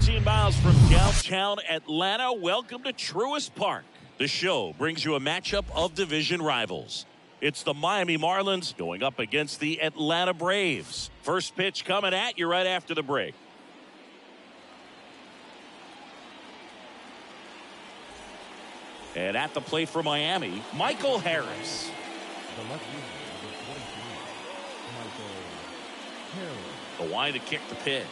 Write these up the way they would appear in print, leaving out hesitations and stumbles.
13 miles from downtown Atlanta. Welcome to Truist Park. The show brings you a matchup of division rivals. It's the Miami Marlins going up against the Atlanta Braves. First pitch coming at you right after the break. And at the plate for Miami, Michael Harris. The line to kick the pitch.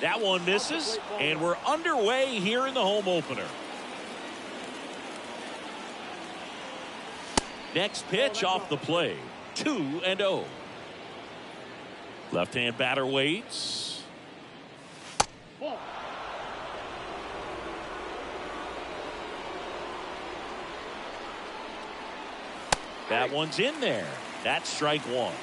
That one misses, and we're underway here in the home opener. Next pitch off the plate. 2-0. Left-hand batter waits. That one's in there. That's strike one.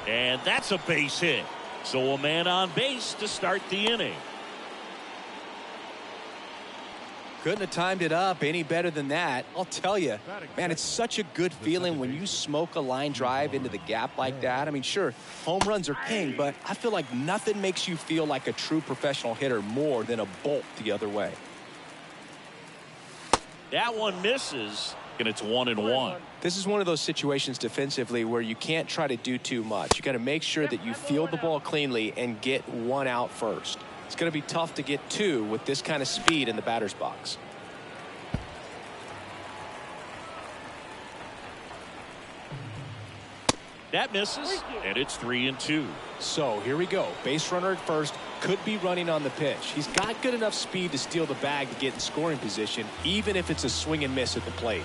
And that's a base hit. So a man on base to start the inning. Couldn't have timed it up any better than that. I'll tell you, man, it's such a good feeling when you smoke a line drive into the gap like that. I mean, sure, home runs are king, but I feel like nothing makes you feel like a true professional hitter more than a bolt the other way. That one misses, and it's 1-1. This is one of those situations defensively where you can't try to do too much. You got to make sure that you field the ball cleanly and get one out first. It's going to be tough to get two with this kind of speed in the batter's box. That misses, and it's 3-2. So here we go. Base runner at first, could be running on the pitch. He's got good enough speed to steal the bag to get in scoring position, even if it's a swing and miss at the plate.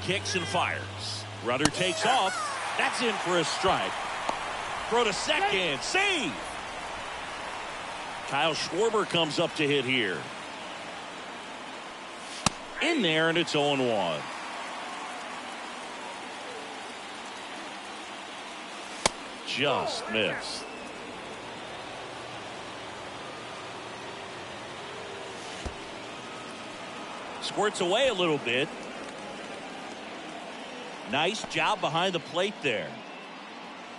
Kicks and fires. Runner takes off. That's in for a strike. Throw to second. Save. Kyle Schwarber comes up to hit here. In there, and it's 0-1. Just missed. Squirts away a little bit. Nice job behind the plate there.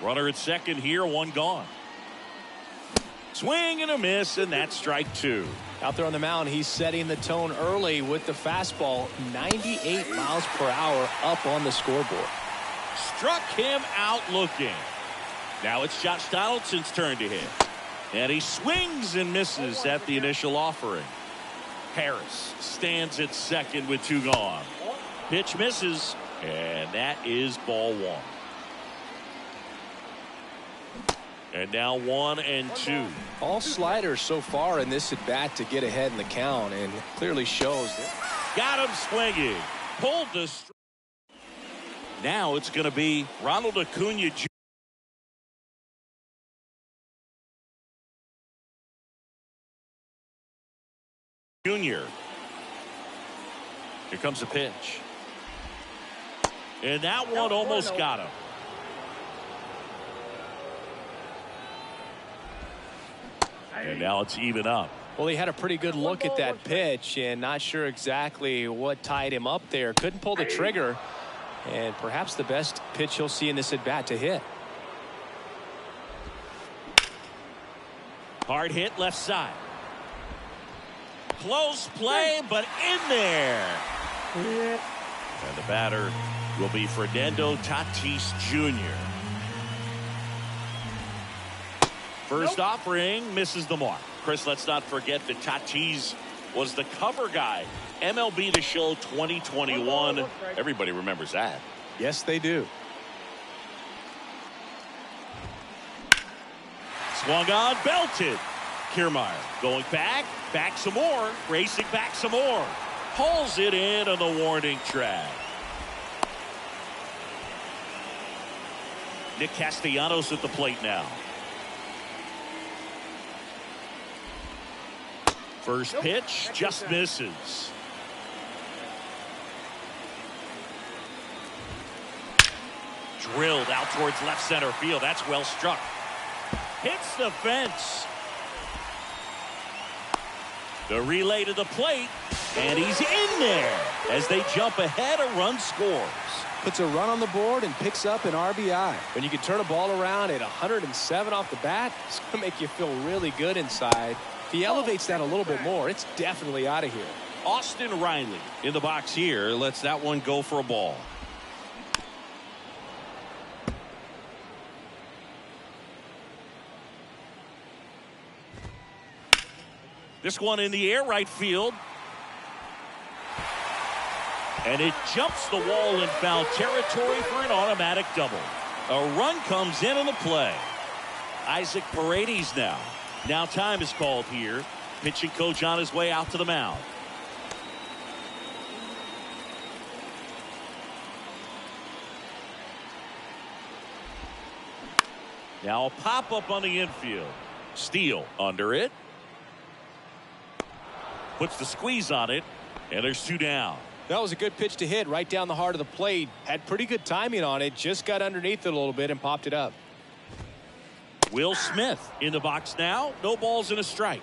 Runner at second here, one gone. Swing and a miss, and that's strike two. Out there on the mound, he's setting the tone early with the fastball. 98 miles per hour up on the scoreboard. Struck him out looking. Now it's Josh Donaldson's turn to hit. And he swings and misses at the initial offering. Harris stands at second with two gone. Pitch misses, and that is ball one. And now 1-2. All sliders so far in this at bat to get ahead in the count, and clearly shows that. Got him swinging. Pulled the. Now it's going to be Ronald Acuna Jr. Here comes the pitch. And that one almost got him. And now it's even up. Well, he had a pretty good look at that pitch and not sure exactly what tied him up there. Couldn't pull the trigger, and perhaps the best pitch he'll see in this at bat to hit. Hard hit left side. Close play, but in there. And the batter will be Fernando Tatis Jr. First offering misses the mark. Chris, let's not forget that Tatis was the cover guy. MLB The Show 2021. Everybody remembers that. Yes, they do. Swung on, belted. Kiermaier going back some more, racing back some more. Pulls it in on the warning track. Nick Castellanos at the plate now. First pitch just misses. Drilled out towards left center field. That's well struck. Hits the fence. The relay to the plate. And he's in there as they jump ahead. A run scores. Puts a run on the board and picks up an RBI. When you can turn a ball around at 107 off the bat, it's going to make you feel really good inside. If he elevates that a little bit more, it's definitely out of here. Austin Riley in the box here lets that one go for a ball. This one in the air, right field. And it jumps the wall in foul territory for an automatic double. A run comes in on the play. Isaac Paredes now. Now time is called here. Pitching coach on his way out to the mound. Now a pop-up on the infield. Steele under it. Puts the squeeze on it. And there's two down. That was a good pitch to hit right down the heart of the plate. Had pretty good timing on it. Just got underneath it a little bit and popped it up. Will Smith in the box now. No balls and a strike.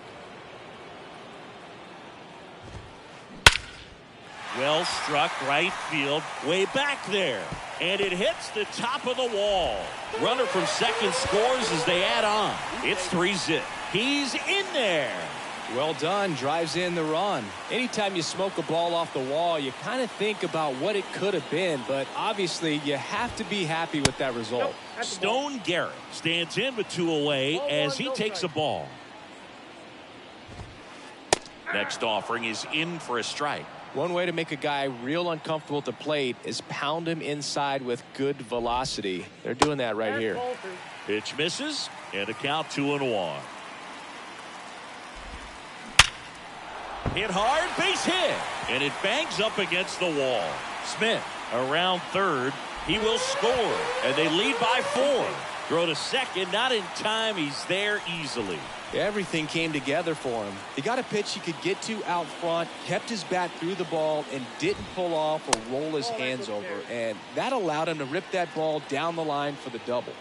Well struck right field. Way back there. And it hits the top of the wall. Runner from second scores as they add on. It's 3-zip. He's in there. Well done. Drives in the run. Anytime you smoke a ball off the wall, you kind of think about what it could have been, but obviously you have to be happy with that result. Stone Garrett stands in with two away as he takes a ball. Next offering is in for a strike. One way to make a guy real uncomfortable at the plate is pound him inside with good velocity. They're doing that right here. Pitch misses and a count 2-1. Hit hard, base hit, and it bangs up against the wall. Smith around third. He will score, and they lead by 4. Throw to second, not in time. He's there easily. Everything came together for him. He got a pitch he could get to out front, kept his bat through the ball, and didn't pull off or roll his hands over. And that allowed him to rip that ball down the line for the double.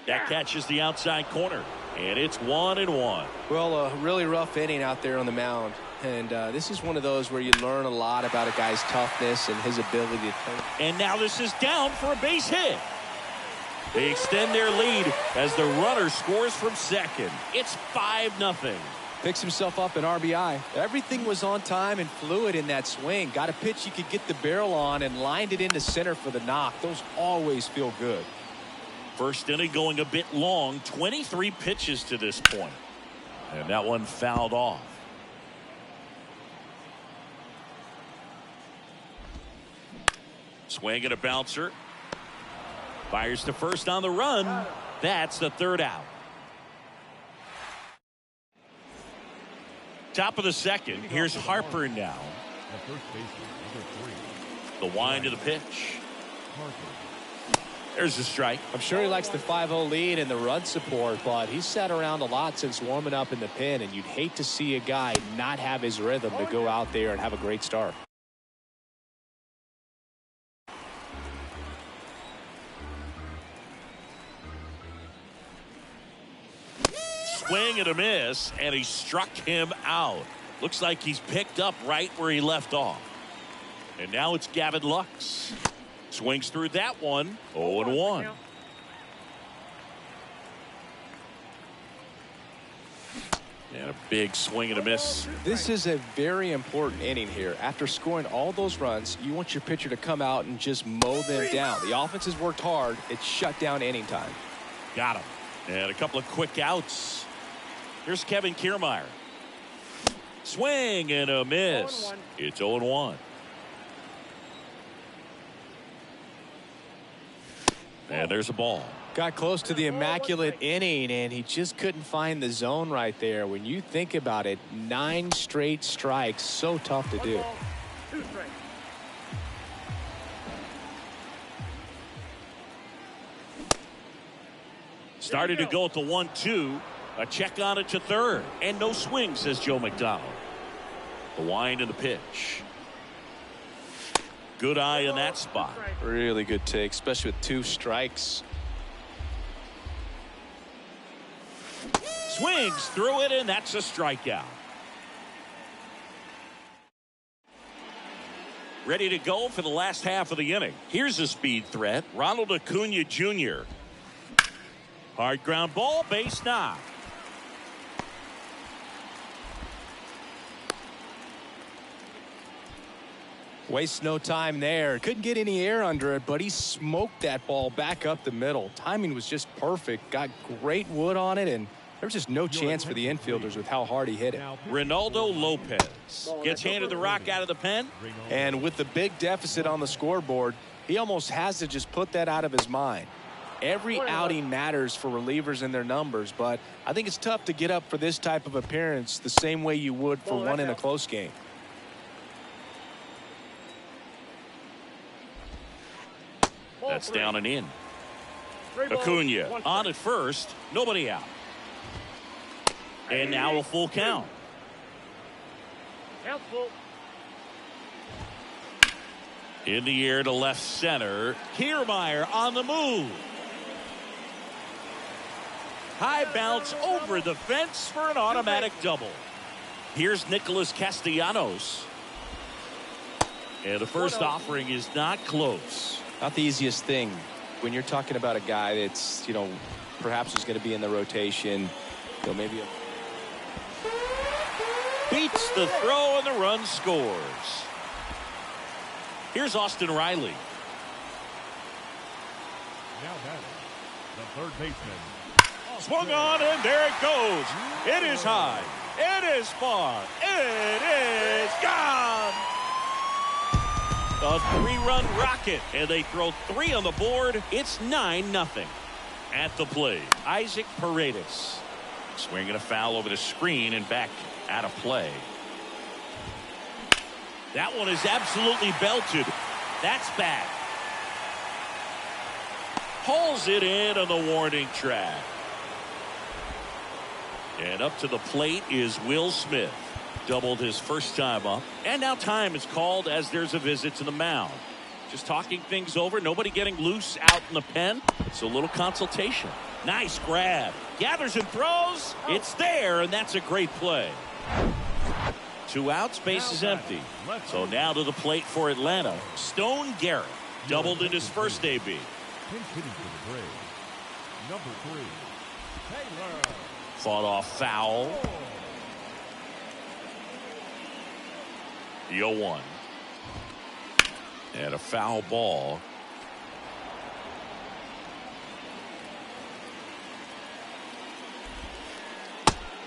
That catches the outside corner. And it's 1-1. Well, a really rough inning out there on the mound. And this is one of those where you learn a lot about a guy's toughness and his ability to think. And now this is down for a base hit. They extend their lead as the runner scores from second. It's 5-0. Picks himself up an RBI. Everything was on time and fluid in that swing. Got a pitch he could get the barrel on and lined it into center for the knock. Those always feel good. First inning going a bit long. 23 pitches to this point. And that one fouled off. Swing and a bouncer. Fires to first on the run. That's the third out. Top of the second. Here's Harper now. The wind of the pitch. There's a strike. I'm sure he likes the 5-0 lead and the run support, but he's sat around a lot since warming up in the pen, and you'd hate to see a guy not have his rhythm to go out there and have a great start. Swing and a miss, and he struck him out. Looks like he's picked up right where he left off. And now it's Gavin Lux. Swings through that one. 0-1. And a big swing and a miss. This is a very important inning here. After scoring all those runs, you want your pitcher to come out and just mow them down. The offense has worked hard. It's shut down inning time. Got him. And a couple of quick outs. Here's Kevin Kiermaier. Swing and a miss. It's 0-1. And there's a ball. Got close to the immaculate inning, and he just couldn't find the zone right there. When you think about it, 9 straight strikes, so tough to do. Started to go at the 1-2. A check on it to third. And no swing, says Joe McDonald. The wind and the pitch. Good eye in that spot. Really good take, especially with 2 strikes. Swings through it, and that's a strikeout. ready to go for the last half of the inning. Here's a speed threat. Ronald Acuna Jr. Hard ground ball, base knock. Waste no time there. Couldn't get any air under it, but he smoked that ball back up the middle. Timing was just perfect. Got great wood on it, and there was just no chance for the infielders with how hard he hit it. Ronaldo Lopez gets handed the rock out of the pen. And with the big deficit on the scoreboard, he almost has to just put that out of his mind. Every outing matters for relievers and their numbers, but I think it's tough to get up for this type of appearance the same way you would for one in a close game. That's down and in. Acuna on at first, nobody out. And now a full count. In the air to left center. Kiermaier on the move. High bounce over the fence for an automatic double. Here's Nicholas Castellanos. And the first offering is not close. Not the easiest thing when you're talking about a guy that's, perhaps is going to be in the rotation. Maybe beats the throw and the run scores. Here's Austin Riley. Now batting, the third baseman. Swung on, and there it goes. It is high. It is far. It is gone. A 3-run rocket, and they throw 3 on the board. It's 9-0. At the plate, Isaac Paredes. Swinging a foul over the screen and back out of play. That one is absolutely belted. That's bad. Hauls it in on the warning track. And up to the plate is Will Smith. Doubled his first time up. And now time is called as there's a visit to the mound. Just talking things over. Nobody getting loose out in the pen. So a little consultation. Nice grab. Gathers and throws. It's there, and that's a great play. 2 outs, base is empty. So now to the plate for Atlanta. Stone Garrett doubled in his first AB. Pinch hitting for the Braves. Number 3, Taylor. Fought off foul. The 0-1. And a foul ball.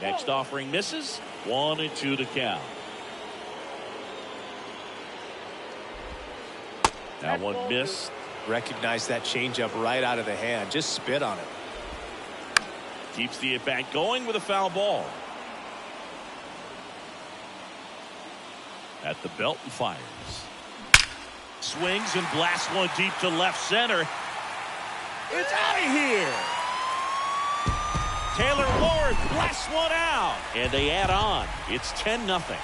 Next offering misses. 1-2 to count. That one missed. Recognize that changeup right out of the hand. Just spit on it. Keeps the at-bat going with a foul ball. At the belt and fires. Swings and blasts one deep to left center. It's out of here. Taylor Ward blasts one out. And they add on. It's 10-0.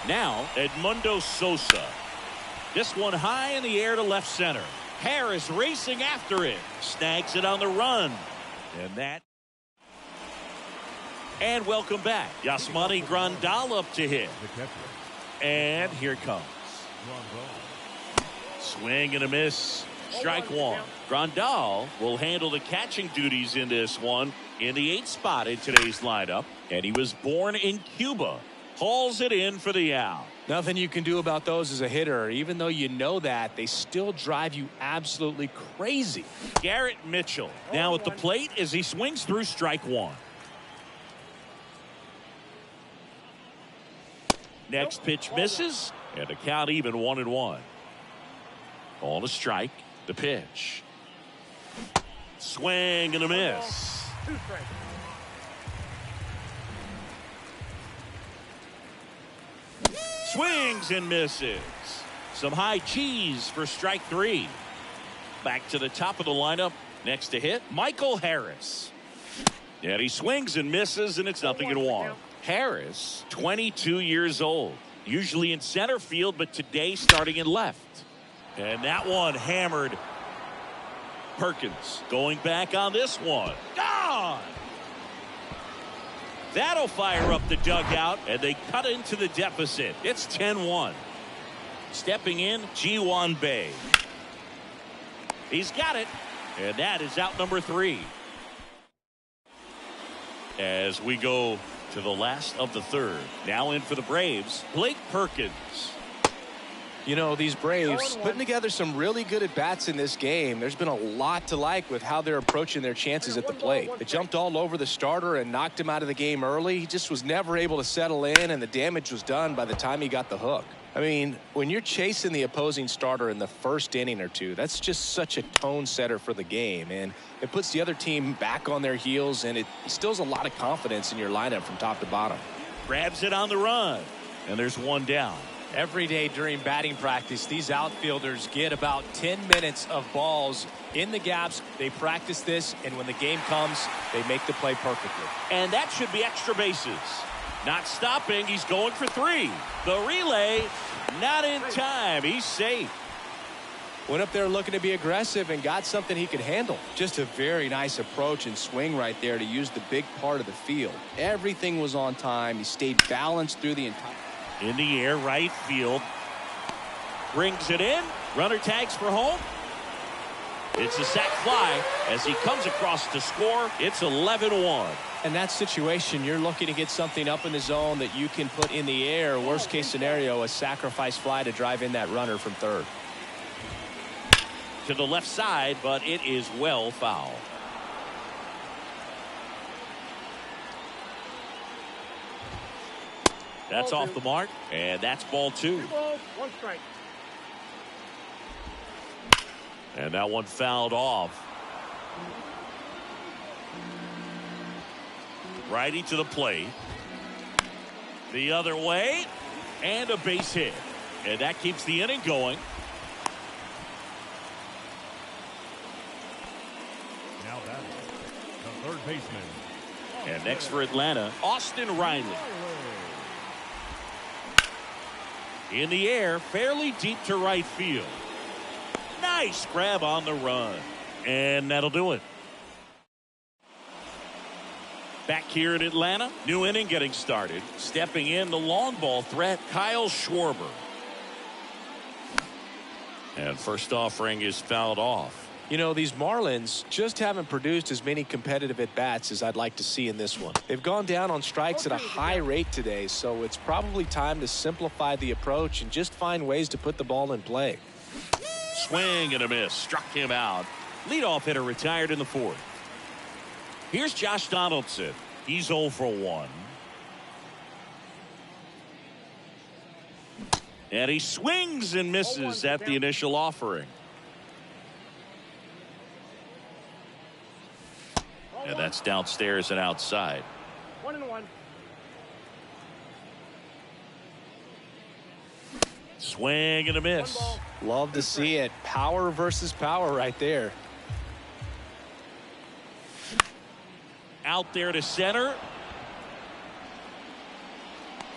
Now, Edmundo Sosa. This one high in the air to left center. Harris racing after it. Snags it on the run. And welcome back. Yasmani Grandal up to hit. And here it comes. Swing and a miss. Strike one. Grandal will handle the catching duties in this one in the 8th spot in today's lineup. And he was born in Cuba. Hauls it in for the out. Nothing you can do about those as a hitter. Even though you know that, they still drive you absolutely crazy. Garrett Mitchell now at the plate as he swings through strike one. Next pitch misses, and the count even 1-1. On a strike, the pitch. Swing and a miss. Swings and misses. Some high cheese for strike 3. Back to the top of the lineup. Next to hit, Michael Harris. And he swings and misses, and it's 0-1. Harris, 22 years old. Usually in center field, but today starting in left. And that one hammered. Perkins going back on this one. Gone! That'll fire up the dugout, and they cut into the deficit. It's 10-1. Stepping in, Ji-Won Bae. He's got it, and that is out number 3. As we go to the last of the third. Now in for the Braves, Blake Perkins. You know, these Braves putting together some really good at-bats in this game. There's been a lot to like with how they're approaching their chances at the plate. They jumped all over the starter and knocked him out of the game early. He just was never able to settle in, and the damage was done by the time he got the hook. I mean, when you're chasing the opposing starter in the first inning or two, that's just such a tone setter for the game, and it puts the other team back on their heels, and it instills a lot of confidence in your lineup from top to bottom. Grabs it on the run, and there's one down. Every day during batting practice, these outfielders get about 10 minutes of balls in the gaps. They practice this, and when the game comes, they make the play perfectly. And that should be extra bases. Not stopping. He's going for 3. The relay, not in time. He's safe. Went up there looking to be aggressive and got something he could handle. Just a very nice approach and swing right there to use the big part of the field. Everything was on time. He stayed balanced through the entire. In the air, right field. Brings it in. Runner tags for home. It's a sac fly as he comes across to score. It's 11-1. In that situation, you're looking to get something up in the zone that you can put in the air. Worst case scenario, a sacrifice fly to drive in that runner from third. To the left side, but it is well foul. That's off the mark, and that's ball 2. 1 strike. And that one fouled off. Righty to the plate. The other way, and a base hit. And that keeps the inning going. Now that is the third baseman. And next for Atlanta, Austin Riley. In the air, fairly deep to right field. Nice grab on the run. And that'll do it. Back here in Atlanta, new inning getting started. Stepping in, the long ball threat, Kyle Schwarber. And first offering is fouled off. You know, these Marlins just haven't produced as many competitive at-bats as I'd like to see in this one. They've gone down on strikes at a high rate today, so it's probably time to simplify the approach and just find ways to put the ball in play. Swing and a miss. Struck him out. Leadoff hitter retired in the 4th. Here's Josh Donaldson. He's 0 for 1. And he swings and misses at the initial offering. And that's downstairs and outside. 1-1. Swing and a miss. Love to see it. Power versus power right there. Out there to center.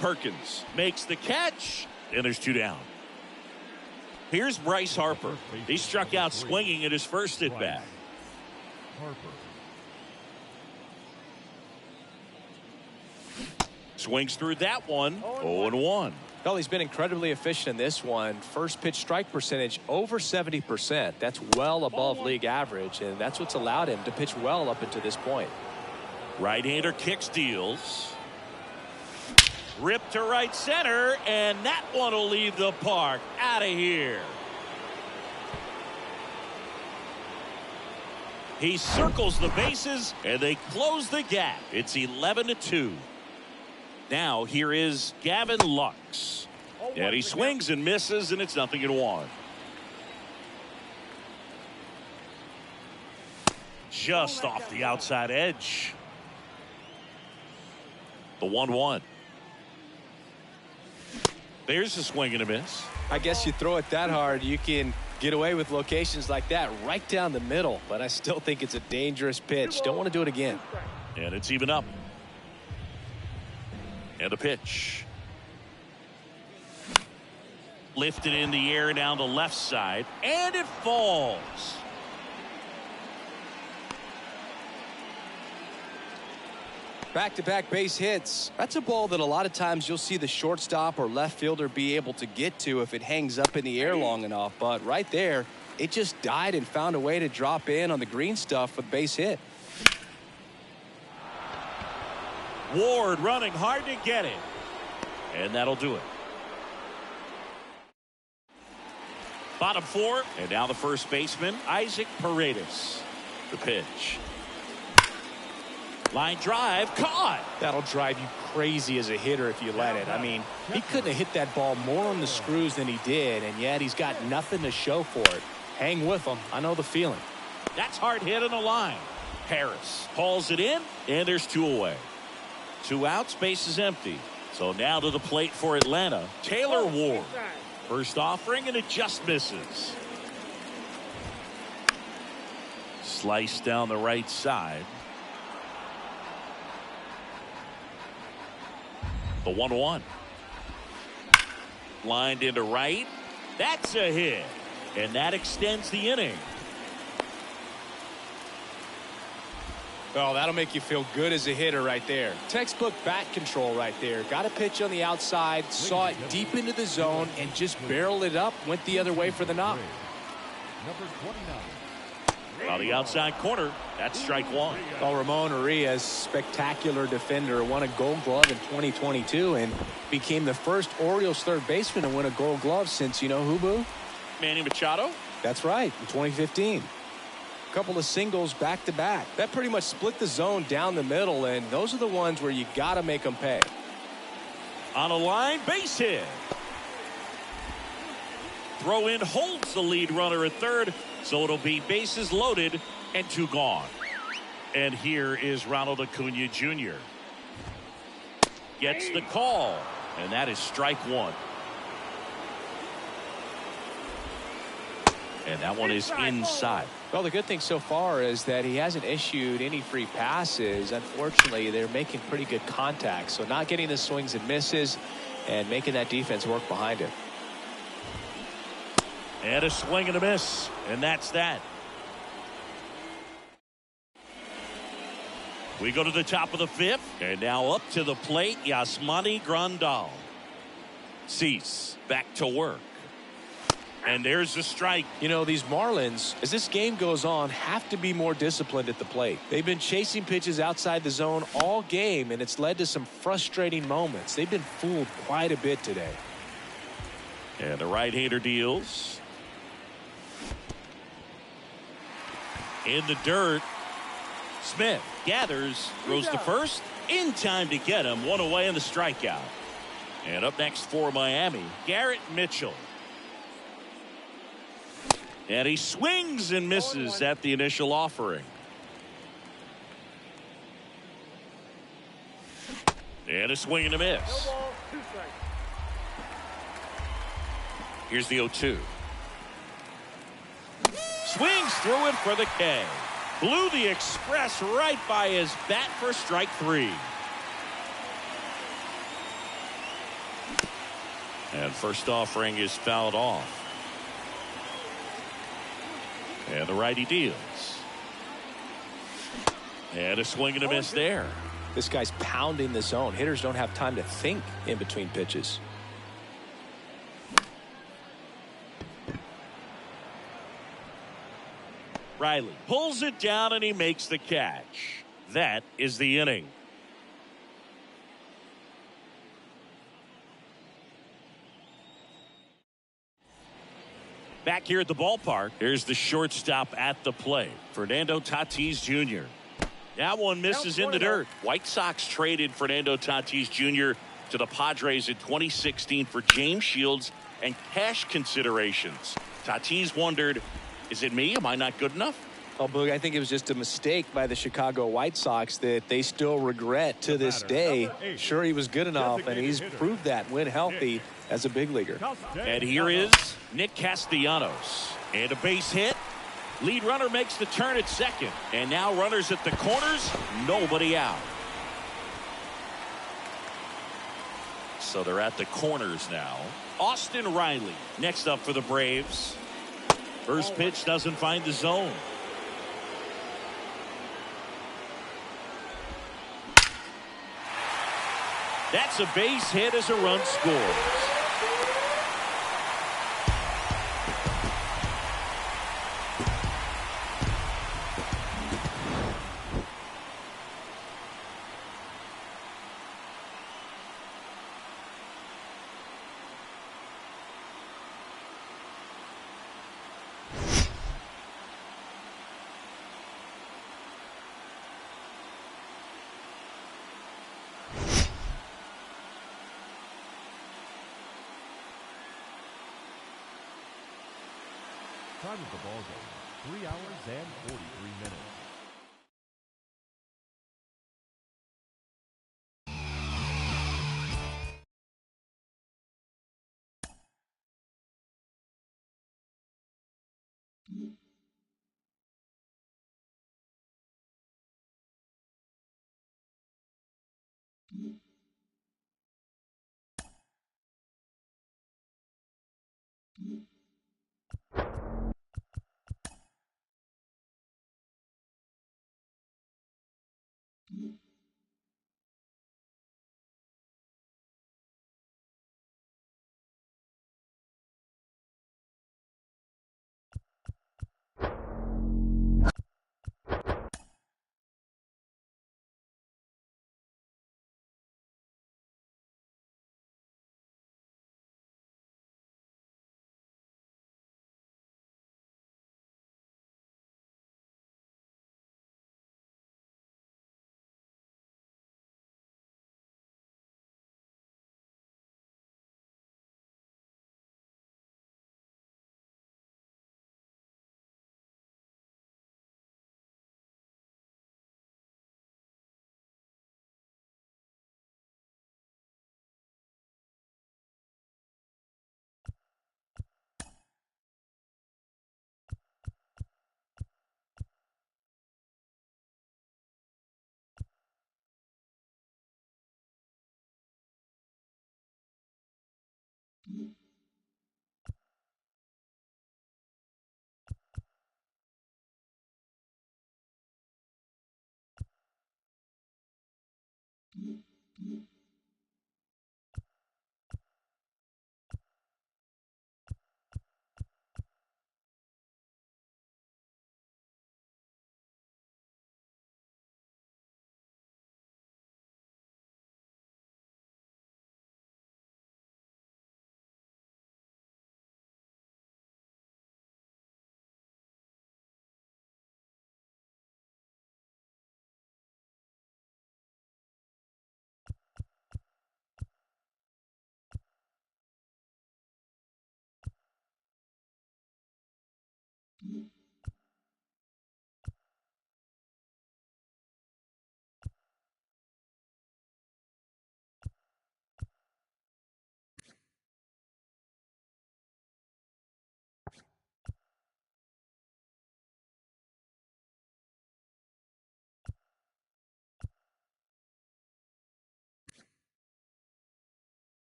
Perkins makes the catch, and there's 2 down. Here's Bryce Harper. He struck out swinging at his first at bat. Harper. Swings through that one. 0-1. Well, he's been incredibly efficient in this one. First pitch strike percentage over 70%. That's well above league average, and that's what's allowed him to pitch well up until this point. Right-hander kicks, deals. Rip to right center, and that one will leave the park. Out of here. He circles the bases, and they close the gap. It's 11-2. Now here is Gavin Lux. And he swings and misses, and it's 0-1. Just off the outside edge. The 1-1. There's a swing and a miss. I guess you throw it that hard, you can get away with locations like that right down the middle. But I still think it's a dangerous pitch. Don't want to do it again. And it's even up. And a pitch. Lifted in the air down the left side. And it falls. Back-to-back base hits. That's a ball that a lot of times you'll see the shortstop or left fielder be able to get to if it hangs up in the air long enough. But right there, it just died and found a way to drop in on the green stuff with base hit. Ward running hard to get it. And that'll do it. Bottom four. And now the first baseman, Isaac Paredes. The pitch. Line drive, caught. That'll drive you crazy as a hitter if you let it. I mean, he couldn't have hit that ball more on the screws than he did, and yet he's got nothing to show for it. Hang with him. I know the feeling. That's hard hit on the line. Harris hauls it in, and there's 2 away. 2 outs, base is empty. So now to the plate for Atlanta, Taylor Ward. First offering, and it just misses. Slice down the right side. The 1-1. Lined into right. That's a hit. And that extends the inning. Oh, that'll make you feel good as a hitter right there. Textbook bat control right there. Got a pitch on the outside, saw it deep into the zone, and just barreled it up, went the other way for the knock. Number 29. On the outside corner, that's strike 1. Well, Ramon Urias, spectacular defender, won a Gold Glove in 2022 and became the first Orioles third baseman to win a Gold Glove since, you know who, Boo? Manny Machado. That's right, in 2015. A couple of singles back-to-back. That pretty much split the zone down the middle, and those are the ones where you got to make them pay. On a line, base hit. Throw in holds the lead runner at third, so it'll be bases loaded and 2 gone. And here is Ronald Acuna Jr. Gets the call, and that is strike 1. And that one is inside. Well, the good thing so far is that he hasn't issued any free passes. Unfortunately, they're making pretty good contact, so not getting the swings and misses and making that defense work behind him. And a swing and a miss, and that's that. We go to the top of the 5th, and now up to the plate, Yasmani Grandal. Cease back to work. And there's the strike. You know, these Marlins, as this game goes on, have to be more disciplined at the plate. They've been chasing pitches outside the zone all game, and it's led to some frustrating moments. They've been fooled quite a bit today. And the right-hander deals. In the dirt. Smith gathers, throws to first, in time to get him. 1 away in the strikeout. And up next for Miami, Garrett Mitchell. And he swings and misses at the initial offering. And a swing and a miss. Here's the 0-2. Swings through it for the K. Blew the express right by his bat for strike 3. And first offering is fouled off. And the righty deals. And a swing and a miss there. This guy's pounding the zone. Hitters don't have time to think in between pitches. Riley pulls it down and he makes the catch. That is the inning. Back here at the ballpark, here's the shortstop at the plate, Fernando Tatis Jr. That one misses in the dirt. White Sox traded Fernando Tatis Jr. to the Padres in 2016 for James Shields and cash considerations. Tatis wondered, is it me? Am I not good enough? Oh, Boog, I think it was just a mistake by the Chicago White Sox that they still regret to this day. Sure, he was good enough, and he's proved that when healthy as a big leaguer. And here is Nick Castellanos. And a base hit. Lead runner makes the turn at second. And now runners at the corners, nobody out. So they're at the corners now. Austin Riley next up for the Braves. First pitch doesn't find the zone. That's a base hit as a run scores. Time of the ball game, 3 hours and 43 minutes.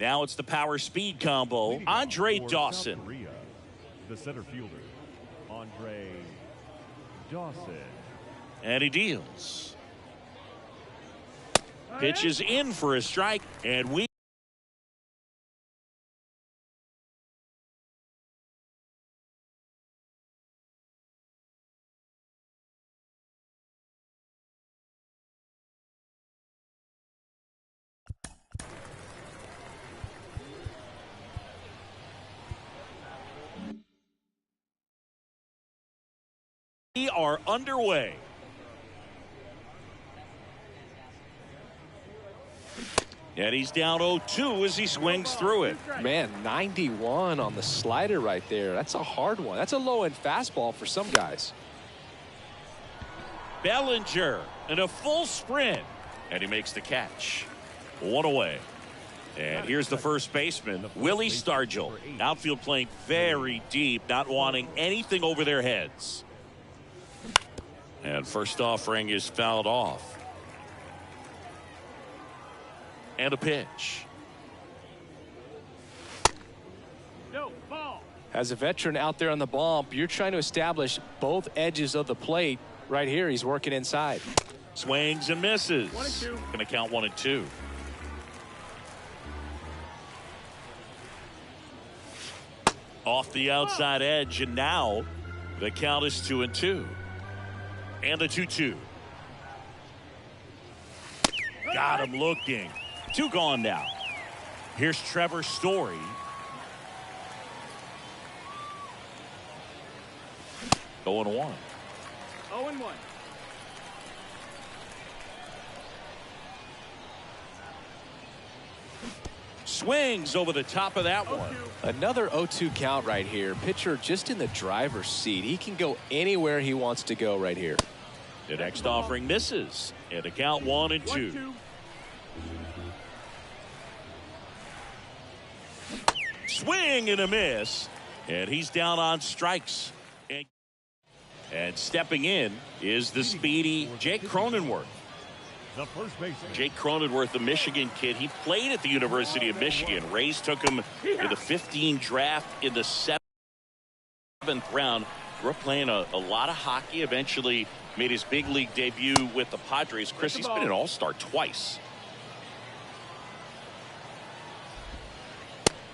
Now it's the power speed combo. Andre Dawson. South Korea, the center fielder, Andre Dawson. And he deals. Pitches in for a strike. And we. We are underway. And he's down 0-2 as he swings through it. Man, 91 on the slider right there. That's a hard one. That's a low-end fastball for some guys. Bellinger in a full sprint. And he makes the catch. One away. And here's the first baseman, Willie Stargell. Outfield playing very deep, not wanting anything over their heads. And first offering is fouled off. And a pitch. No, ball. As a veteran out there on the bump, you're trying to establish both edges of the plate. Right here, he's working inside. Swings and misses. 1-2. Going to count 1-2. Off the outside edge, and now the count is 2-2. And the 2-2. Got him looking. 2 gone now. Here's Trevor Story. Going 1. 0-1. Swings over the top of that one. Another 0-2 count right here. Pitcher just in the driver's seat. He can go anywhere he wants to go right here. The next offering misses. And the count 1-2. 1-2. Swing and a miss. And he's down on strikes. And stepping in is the speedy Jake Cronenworth. The first baseman. Jake Cronenworth, the Michigan kid. He played at the University of Michigan. Rays took him in the 15 draft in the 7th round. Grew up playing a lot of hockey. Eventually made his big league debut with the Padres. Chris, he's been an all-star twice.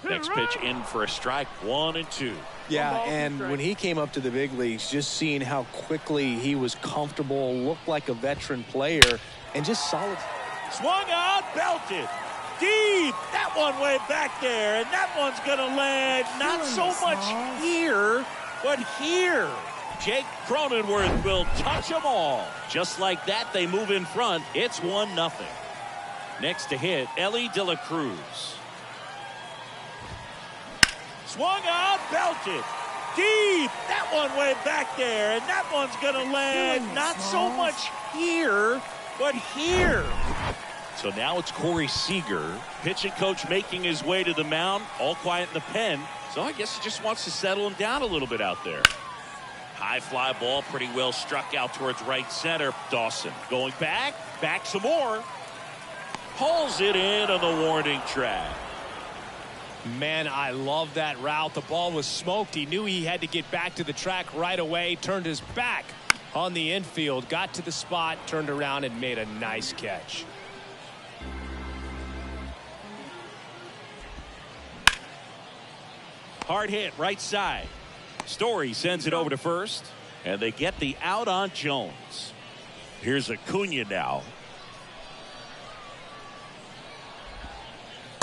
Next pitch in for a strike. 1-2. Yeah, and when he came up to the big leagues, just seeing how quickly he was comfortable, looked like a veteran player, and just solid. Swung out, belted. Deep. That one way back there, and that one's going to land not so much here, but here. Jake Cronenworth will touch them all. Just like that, they move in front. It's 1-0. Next to hit, Ellie De La Cruz. Swung out, belted. Deep. That one way back there, and that one's going to land not so much here, but here. So now it's Corey Seager, pitching coach, making his way to the mound, all quiet in the pen. So I guess he just wants to settle him down a little bit out there. High fly ball, pretty well struck out towards right center. Dawson going back some more. Pulls it in on the warning track. Man, I love that route. The ball was smoked. He knew he had to get back to the track right away. Turned his back on the infield. Got to the spot, turned around, and made a nice catch. Hard hit, right side. Story sends it over to first, and they get the out on Jones. Here's Acuna now.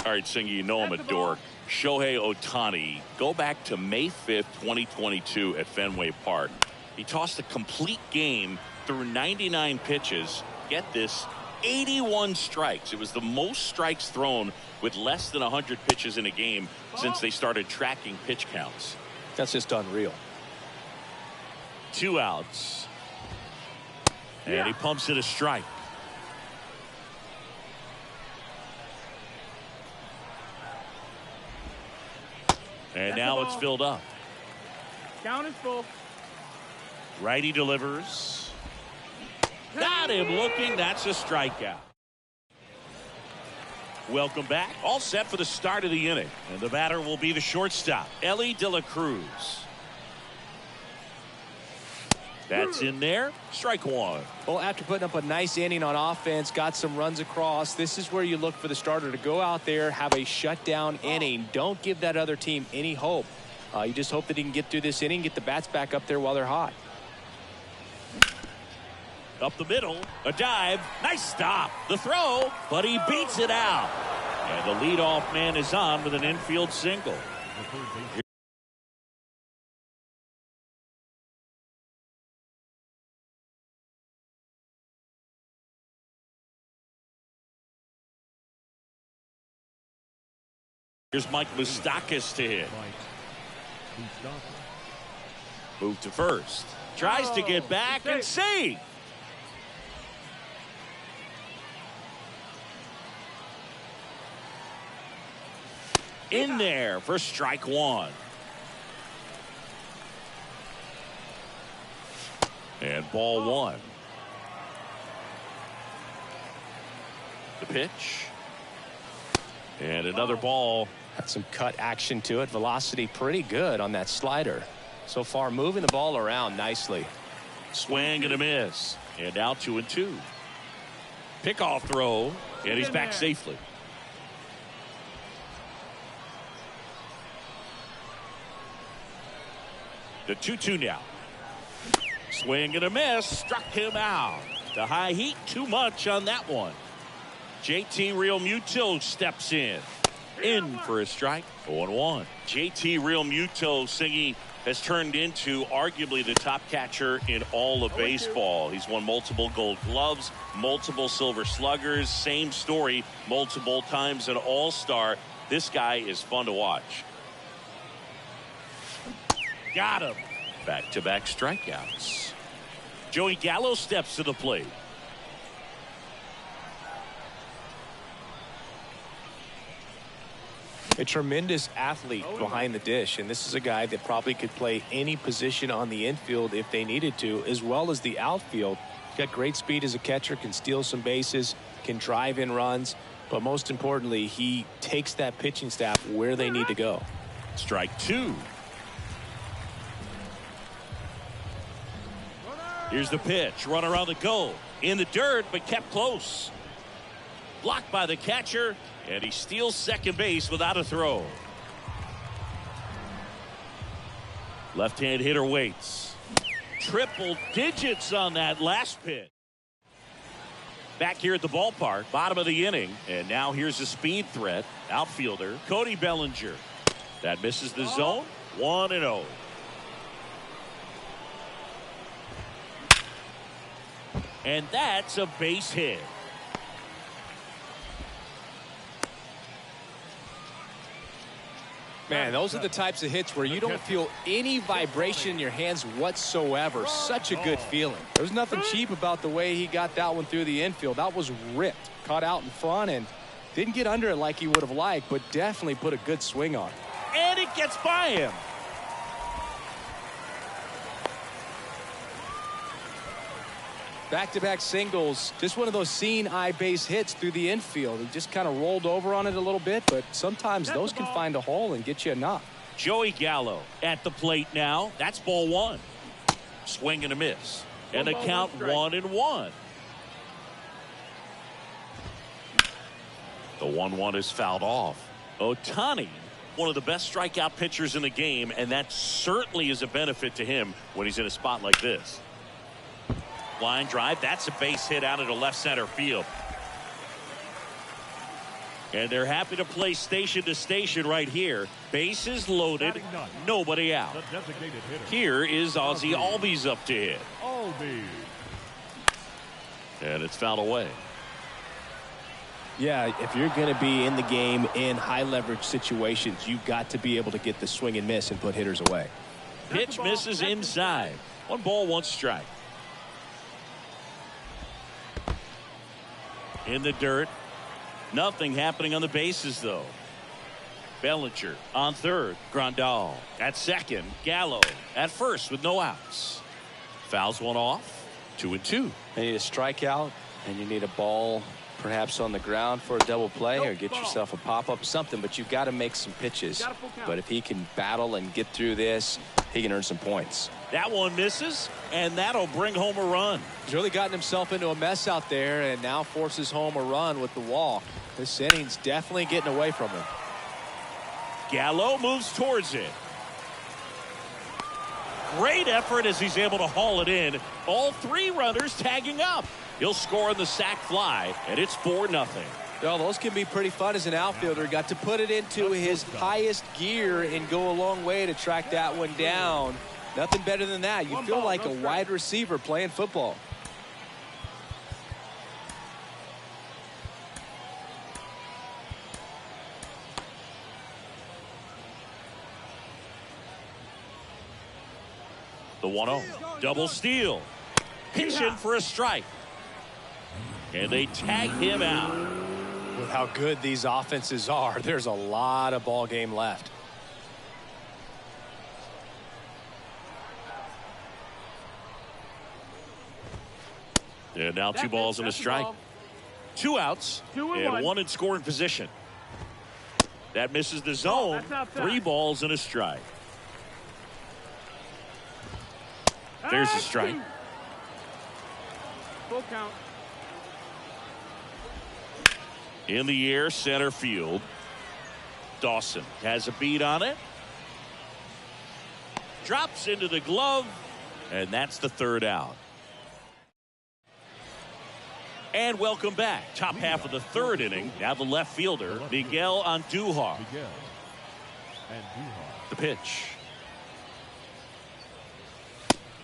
All right, Singy, you know I'm a dork. Shohei Ohtani, go back to May 5th, 2022 at Fenway Park. He tossed a complete game through 99 pitches. Get this, 81 strikes. It was the most strikes thrown with less than 100 pitches in a game since they started tracking pitch counts. That's just unreal. 2 outs. And he pumps it a strike. And now it's filled up. Count is full. Righty delivers. Got him looking. That's a strikeout. Welcome back. All set for the start of the inning. And the batter will be the shortstop, Ellie De La Cruz. That's in there. Strike one. Well, after putting up a nice inning on offense, got some runs across, this is where you look for the starter to go out there, have a shutdown inning. Don't give that other team any hope. You just hope that he can get through this inning, get the bats back up there while they're hot. Up the middle, a dive, nice stop. The throw, but he beats it out. And the leadoff man is on with an infield single. Here's Mike Moustakas to hit. Move to first. Tries to get back and save. In there for strike one. And ball one. The pitch. And another ball. Got some cut action to it. Velocity pretty good on that slider. So far moving the ball around nicely. Swing and a miss. And now 2-2. Pickoff throw. And he's back safely. The 2-2 now. Swing and a miss. Struck him out. The high heat too much on that one. JT Realmuto steps in for a strike. 0-1. JT Realmuto singing has turned into arguably the top catcher in all of baseball. He's won multiple Gold Gloves, multiple Silver Sluggers. Same story, multiple times an All-Star. This guy is fun to watch. Got him. Back-to-back strikeouts. Joey Gallo steps to the plate. A tremendous athlete behind the dish, and this is a guy that probably could play any position on the infield if they needed to, as well as the outfield. Got great speed as a catcher, can steal some bases, can drive in runs, but most importantly, he takes that pitching staff where they need to go. Strike two. Here's the pitch. Runner on the go. In the dirt, but kept close. Blocked by the catcher, and he steals second base without a throw. Left-hand hitter waits. Triple digits on that last pitch. Back here at the ballpark, bottom of the inning, and now here's a speed threat. Outfielder Cody Bellinger. That misses the zone. 1-0. And that's a base hit. Man, those are the types of hits where you don't feel any vibration in your hands whatsoever. Such a good feeling. There's nothing cheap about the way he got that one through the infield. That was ripped. Caught out in front and didn't get under it like he would have liked, but definitely put a good swing on. And it gets by him. Back-to-back singles. Just one of those seeing eye base hits through the infield. He just kind of rolled over on it a little bit, but sometimes those can find a hole and get you a knock. Joey Gallo at the plate now. That's ball one. Swing and a miss. And the count 1-1. The 1-1 is fouled off. Ohtani, one of the best strikeout pitchers in the game, and that certainly is a benefit to him when he's in a spot like this. Line drive. That's a base hit out into left center field. And they're happy to play station to station right here. Bases loaded. Nobody out. Here is Ozzie Albies up to hit. And it's fouled away. Yeah, if you're going to be in the game in high leverage situations, you've got to be able to get the swing and miss and put hitters away. Pitch misses inside. 1 ball, 1 strike. In the dirt. Nothing happening on the bases, though. Bellinger on third. Grandal at second. Gallo at first with no outs. Fouls one off. 2-2. You need a strikeout, and you need a ball perhaps on the ground for a double play or get yourself a pop-up, something, but you've got to make some pitches. But if he can battle and get through this, he can earn some points. That one misses, and that'll bring home a run. He's really gotten himself into a mess out there and now forces home a run with the walk. This inning's definitely getting away from him. Gallo moves towards it. Great effort as he's able to haul it in. All three runners tagging up. He'll score on the sac fly, and it's 4-0. Well, those can be pretty fun as an outfielder. Got to put it into his highest gear and go a long way to track that one down. Nothing better than that. You feel like a wide receiver playing football. The 1-0. Double steal. Pitching for a strike. And they tag him out. With how good these offenses are, there's a lot of ball game left. And now 2 balls and a strike. 2 outs and 1 in scoring position. That misses the zone. 3 balls and a strike. There's a strike. Full count. In the air, center field. Dawson has a beat on it. Drops into the glove, and that's the 3rd out. And welcome back. Top half of the 3rd inning. Now the left fielder, Miguel Andujar. The pitch.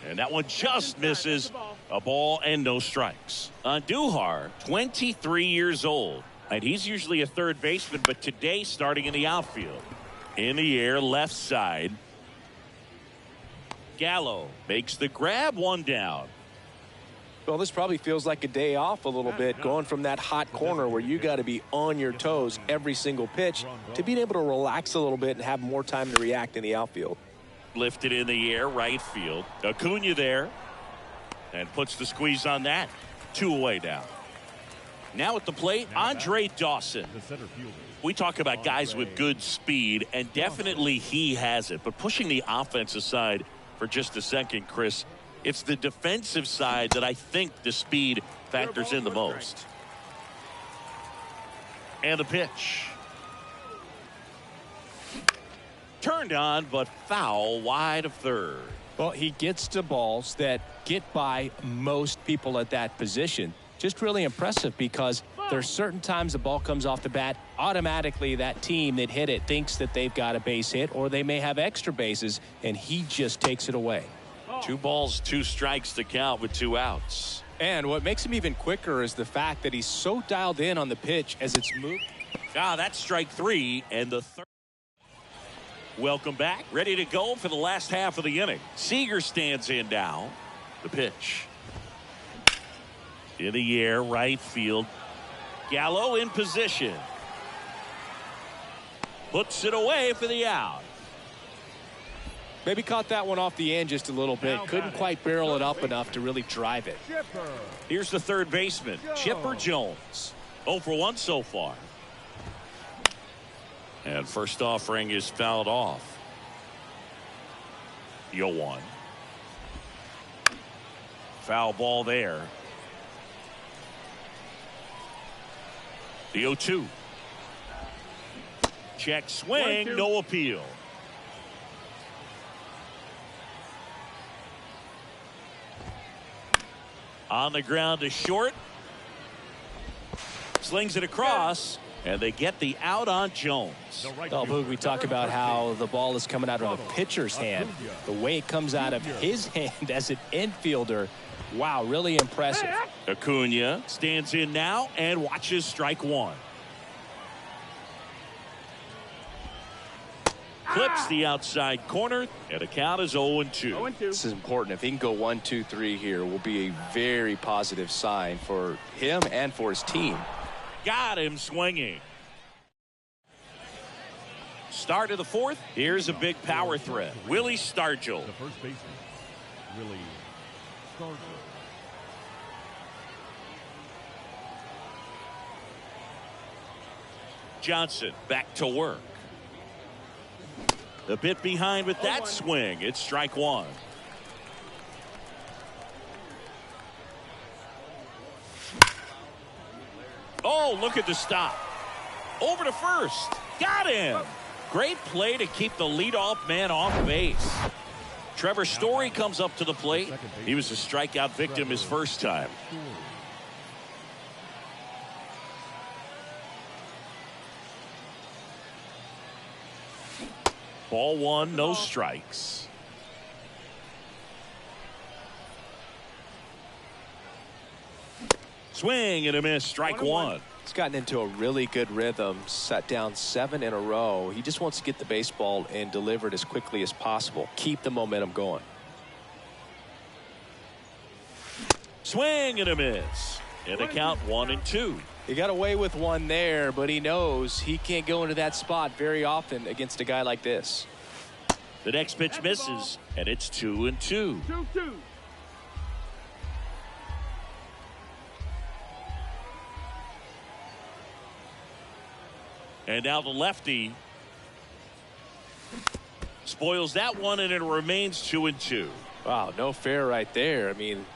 And that one just misses. A ball and no strikes. Andujar, 23 years old. And he's usually a third baseman, but today starting in the outfield. In the air, left side. Gallo makes the grab, 1 down. Well, this probably feels like a day off a little bit, going from that hot corner where you got to be on your toes every single pitch to being able to relax a little bit and have more time to react in the outfield. Lifted in the air, right field. Acuna there. And puts the squeeze on that. 2 away now. Now at the plate, Andre Dawson. We talk about guys with good speed, and definitely he has it. But pushing the offense aside for just a second, Chris, it's the defensive side that I think the speed factors in the most. And the pitch. Turned on, but foul wide of third. Well, he gets to balls that get by most people at that position. Just really impressive because there's certain times the ball comes off the bat, automatically that team that hit it thinks that they've got a base hit or they may have extra bases, and he just takes it away. 2 balls, 2 strikes to count with 2 outs. And what makes him even quicker is the fact that he's so dialed in on the pitch as it's moved. That's strike 3 and the 3rd. Welcome back. Ready to go for the last half of the inning. Seager stands in now. The pitch. In the air, right field. Gallo in position. Puts it away for the out. Maybe caught that one off the end just a little bit. Couldn't quite barrel it up enough to really drive it. Here's the third baseman, Chipper Jones. 0 for 1 so far. And first offering is fouled off. 0-1. Foul ball there. The 0-2. Check swing, no appeal. On the ground to short. Slings it across. And they get the out on Jones. Well, Boog, we talk about how the ball is coming out of a pitcher's hand. The way it comes out of his hand as an infielder, wow, really impressive. Acuna stands in now and watches strike 1. Clips the outside corner, and the count is 0-2. This is important. If he can go 1-2-3 here, will be a very positive sign for him and for his team. Got him swinging. Start of the 4th. Here's a big power threat. Willie Stargell. The first baseman, Willie Stargell. Johnson back to work. A bit behind with that swing. It's strike one. Oh, look at the stop. Over to first. Got him. Great play to keep the leadoff man off base. Trevor Story comes up to the plate. He was a strikeout victim his first time. Ball one, no strikes. Swing and a miss, strike one. He's gotten into a really good rhythm, set down 7 in a row. He just wants to get the baseball and deliver it as quickly as possible. Keep the momentum going. Swing and a miss. And the count 1-2. He got away with one there, but he knows he can't go into that spot very often against a guy like this. The next pitch misses, and it's 2-2. 2-2. And now the lefty spoils that one, and it remains 2-2. Wow, no fair right there. I mean,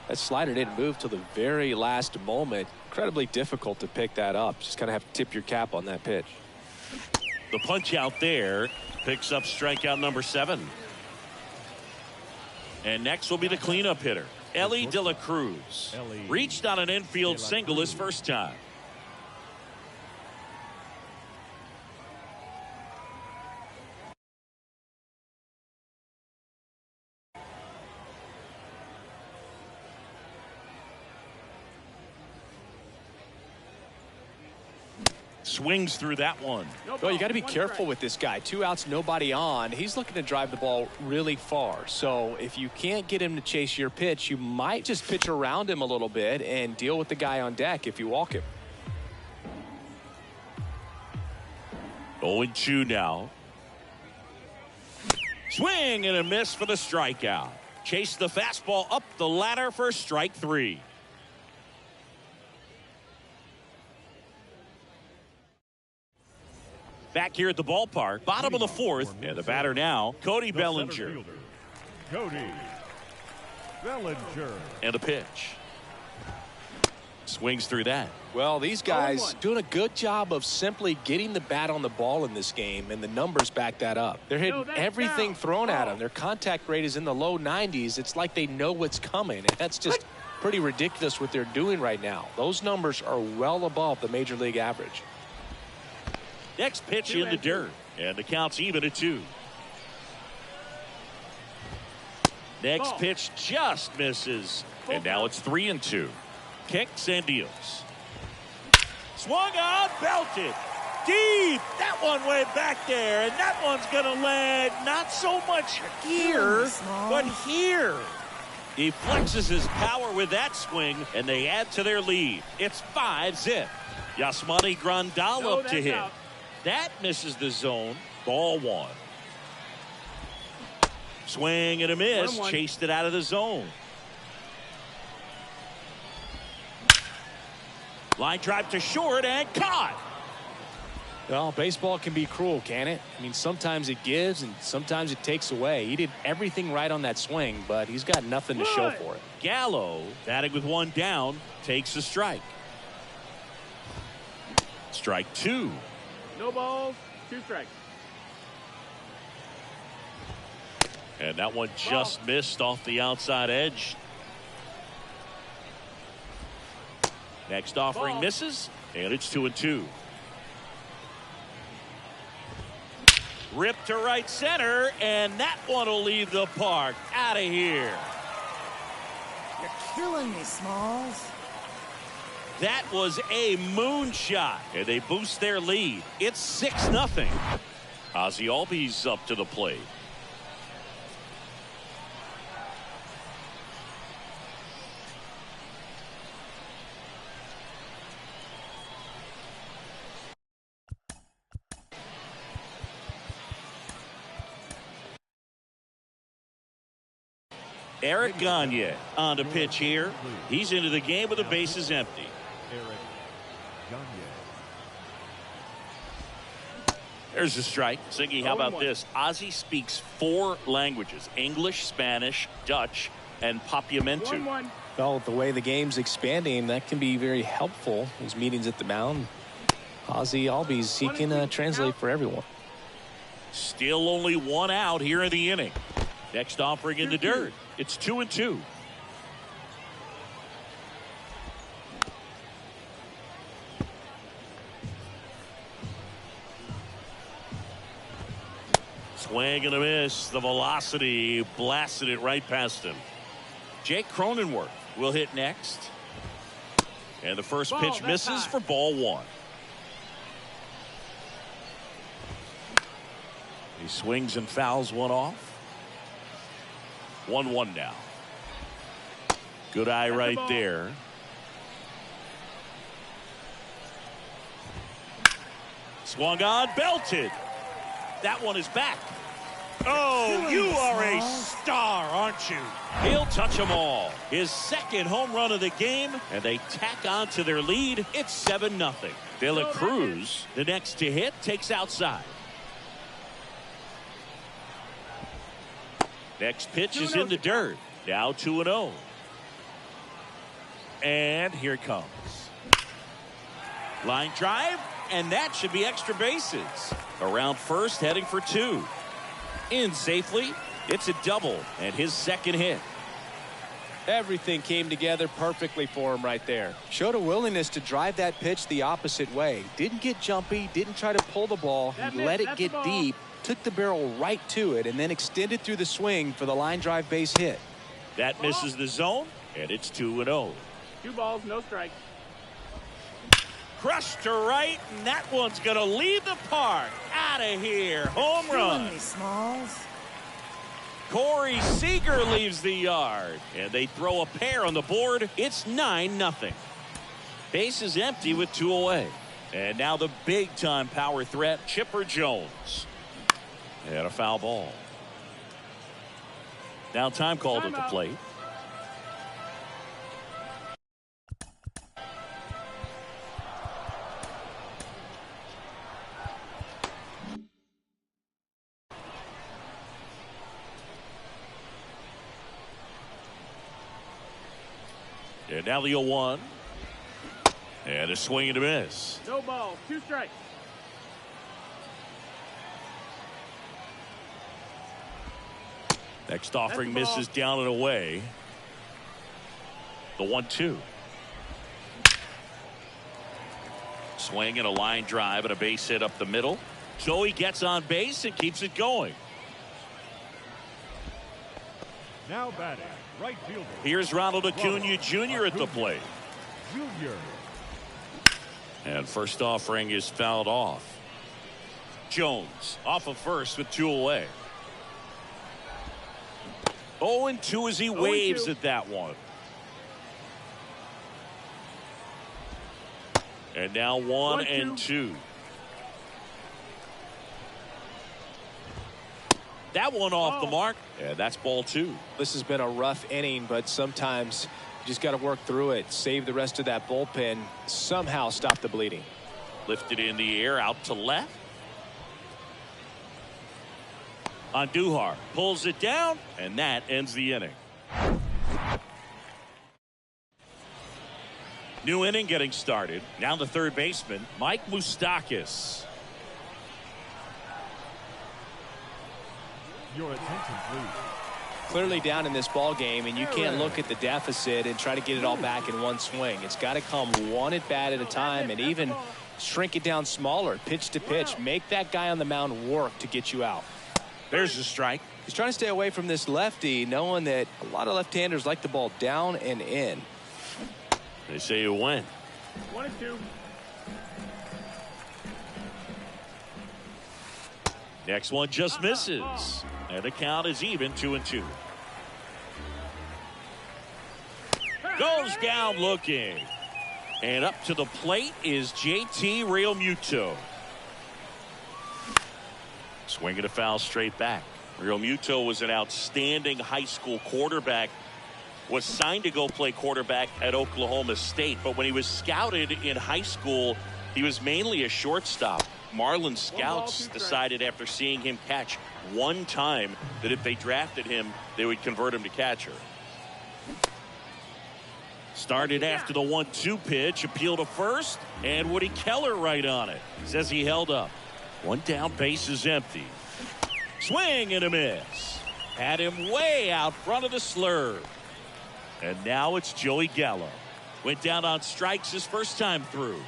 that slider didn't move till the very last moment. Incredibly difficult to pick that up. Just kind of have to tip your cap on that pitch. The punch out there picks up strikeout number 7. And next will be the cleanup hitter, Ellie De La Cruz. Reached on an infield single his first time. Swings through that one. Well, you got to be careful with this guy. 2 outs, nobody on. He's looking to drive the ball really far. So if you can't get him to chase your pitch, you might just pitch around him a little bit and deal with the guy on deck if you walk him. 0-2 now. Swing and a miss for the strikeout. Chase the fastball up the ladder for strike 3. Back here at the ballpark, bottom of the 4th, and the batter now, Cody Bellinger. Cody Bellinger. And a pitch. Swings through that. Well, these guys doing a good job of simply getting the bat on the ball in this game, and the numbers back that up. They're hitting everything thrown at them. Their contact rate is in the low 90s. It's like they know what's coming, and that's just pretty ridiculous what they're doing right now. Those numbers are well above the major league average. Next pitch in the dirt, and the count's even at 2. Next pitch just misses, and now it's 3-2. Kicks and deals. Swung on, belted deep. That one went back there, and that one's gonna land not so much here, but here. He flexes his power with that swing, and they add to their lead. It's 5-zip. Yasmani Grandal up to hit. That misses the zone. Ball 1. Swing and a miss. Chased it out of the zone. Line drive to short and caught. Well, baseball can be cruel, can it? I mean, sometimes it gives and sometimes it takes away. He did everything right on that swing, but he's got nothing to show for it. Gallo, batting with 1 down, takes a strike. Strike 2. No balls, 2 strikes. And that one just missed off the outside edge. Next offering misses, and it's 2-2. Ripped to right center, and that one will leave the park. Out of here. You're killing me, Smalls. That was a moonshot, and they boost their lead. It's 6-0. Ozzie Albies up to the plate. Eric Gagne on the pitch here. He's into the game with the bases empty. Eric Gagne. There's a strike. Zingy, how about this? Ozzie speaks 4 languages: English, Spanish, Dutch, and Papiamentu. 1-1. Well, the way the game's expanding, that can be very helpful. These meetings at the mound. Ozzie Albies, he can translate for everyone. Still only 1 out here in the inning. Next offering in the dirt. It's 2-2. Swing and a miss. The velocity blasted it right past him. Jake Cronenworth will hit next. And the first pitch misses for ball 1. He swings and fouls one off. 1-1 now. Good eye right there. Swung on, belted. That one is back. Oh, you are a star, aren't you? He'll touch them all. His second home run of the game, and they tack on to their lead. It's 7-0. De La Cruz, the next to hit, takes outside. Next pitch is in the dirt. Now 2-0. And here it comes. Line drive, and that should be extra bases. Around first, heading for 2. In safely. It's a double and his second hit. Everything came together perfectly for him right there. Showed a willingness to drive that pitch the opposite way. Didn't get jumpy, didn't try to pull the ball. He let it get deep, took the barrel right to it, and then extended through the swing for the line drive base hit. That misses the zone, and it's 2-0. 2 balls, no strikes. Crushed to right, and that one's going to leave the park. Out of here. Home run. Killing me, Smalls. Corey Seager leaves the yard, and they throw a pair on the board. It's 9-0. Base is empty with 2 away. And now the big-time power threat, Chipper Jones. And a foul ball. Now time called at the plate. And now the 0-1. And a swing and a miss. No balls, 2 strikes. Next offering misses down and away. The 1-2. Swing and a line drive and a base hit up the middle. Joey gets on base and keeps it going. Now batting, right fielder. Here's Ronald Acuna Jr. at the plate. Junior. And first offering is fouled off. Jones off of first with 2 away. 0-2 as he waves at that one. And now 1-2. That one off the mark, and that's ball 2. This has been a rough inning, but sometimes you just got to work through it, save the rest of that bullpen, somehow stop the bleeding. Lifted in the air out to left. Andujar pulls it down, and that ends the inning. New inning getting started. Now the third baseman, Mike Moustakas. Your attention, please. Clearly down in this ball game, and you can't look at the deficit and try to get it all back in one swing. It's got to come one at bat at a time, and even shrink it down smaller, pitch to pitch. Make that guy on the mound work to get you out. There's a strike. He's trying to stay away from this lefty, knowing that a lot of left-handers like the ball down and in. They say you win. 1-2. Next one just misses. And the count is even, 2-2. Goes down looking. And up to the plate is JT Realmuto. Swinging a foul straight back. Realmuto was an outstanding high school quarterback. Was signed to go play quarterback at Oklahoma State. But when he was scouted in high school, He was mainly a shortstop. Marlins scouts decided after seeing him catch one time that if they drafted him, they would convert him to catcher. Started after the 1-2 pitch, appeal to first, and Woody Keller right on it. Says he held up. One down, base is empty. Swing and a miss. Had him way out front of the slurve. And now it's Joey Gallo. Went down on strikes his first time through.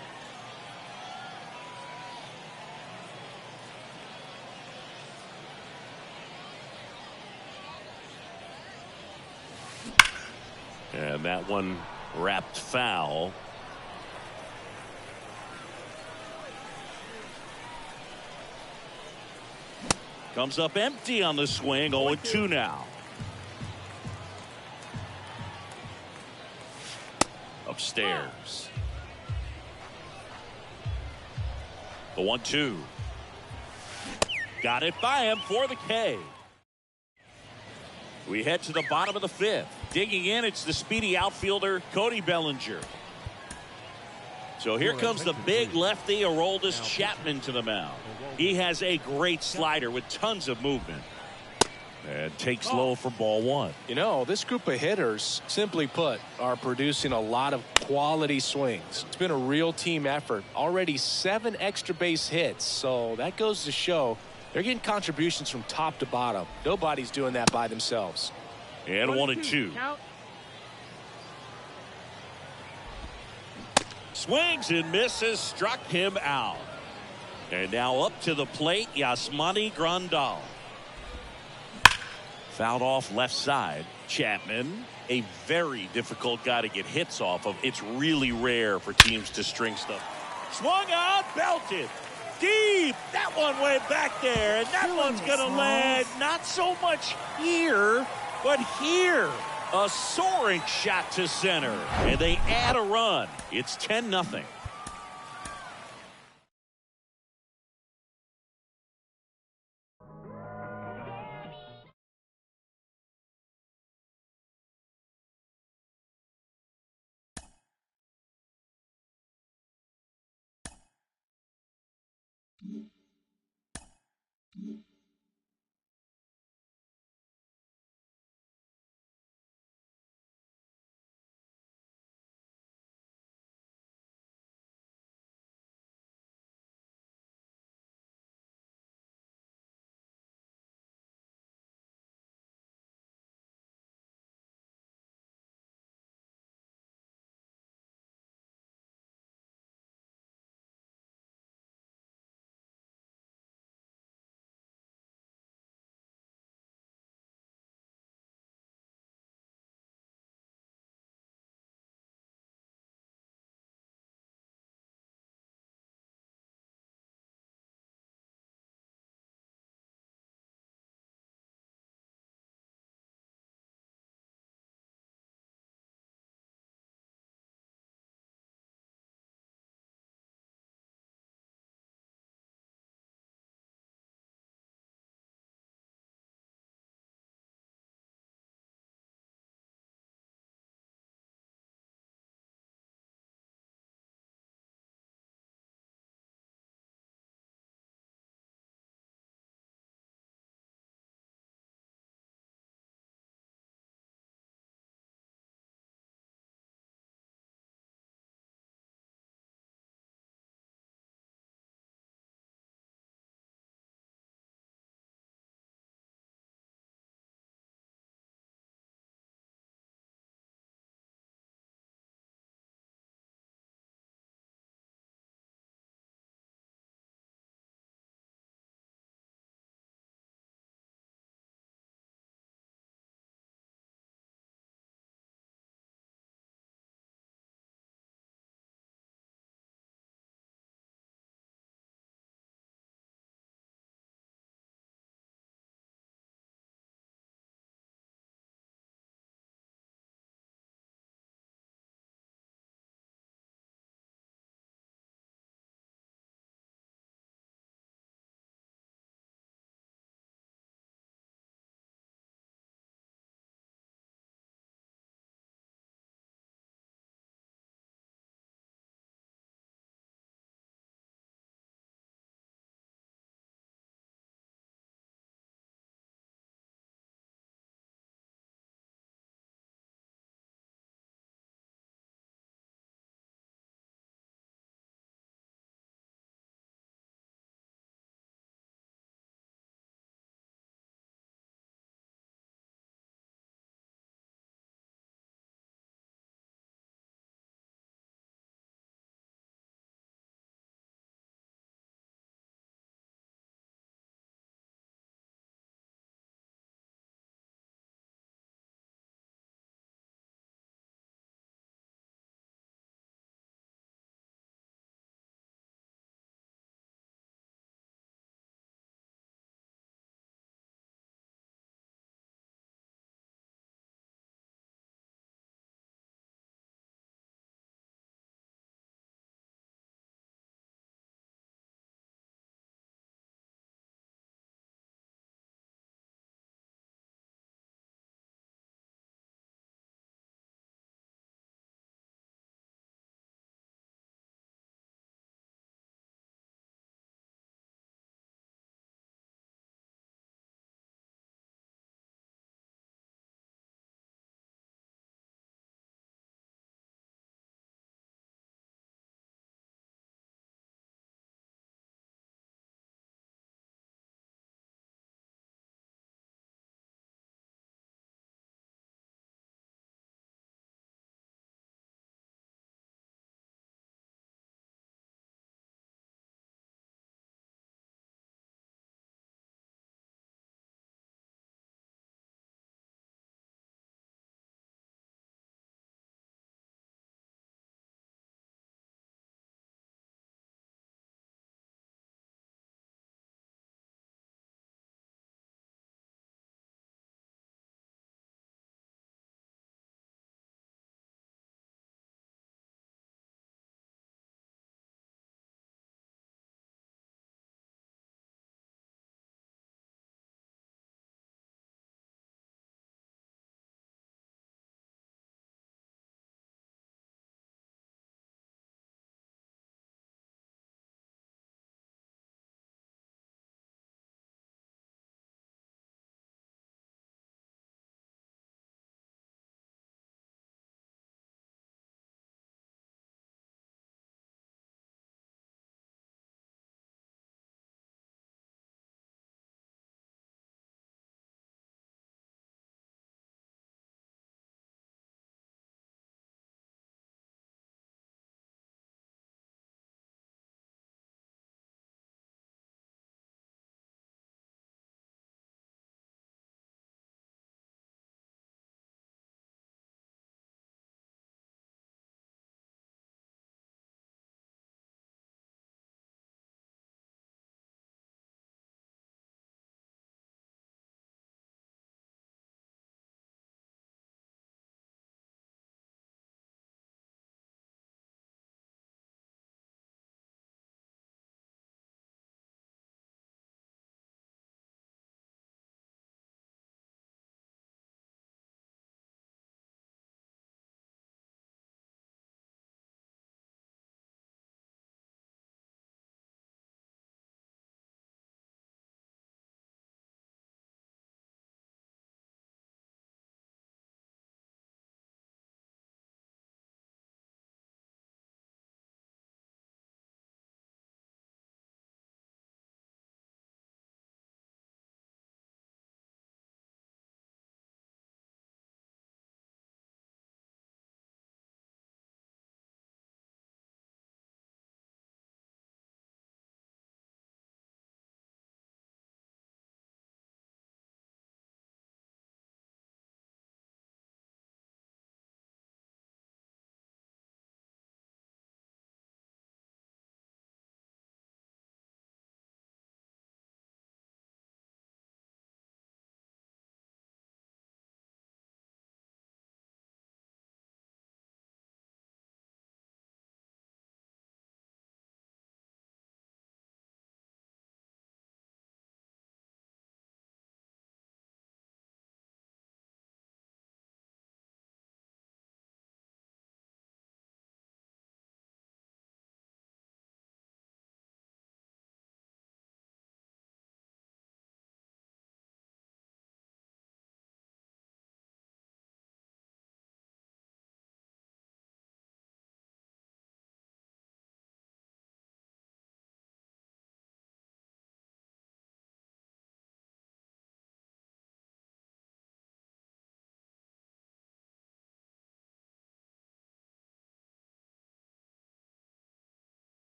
And that one wrapped foul. Comes up empty on the swing. 0-2 now. Upstairs. The 1-2. Got it by him for the K. We head to the bottom of the fifth. Digging in, it's the speedy outfielder Cody Bellinger. So here comes the big lefty Aroldis Chapman to the mound. He has a great slider with tons of movement. And takes low for ball one. You know, this group of hitters, simply put, are producing a lot of quality swings. It's been a real team effort. Already 7 extra base hits. So that goes to show they're getting contributions from top to bottom. Nobody's doing that by themselves. And 1-2. Swings and misses, struck him out. And now up to the plate, Yasmani Grandal. Fouled off left side. Chapman, a very difficult guy to get hits off of. It's really rare for teams to string stuff. Swung out, belted. Deep. That one went back there. And that one's going to land not so much here, but here. A soaring shot to center. And they add a run. It's 10-0. Mm-hmm.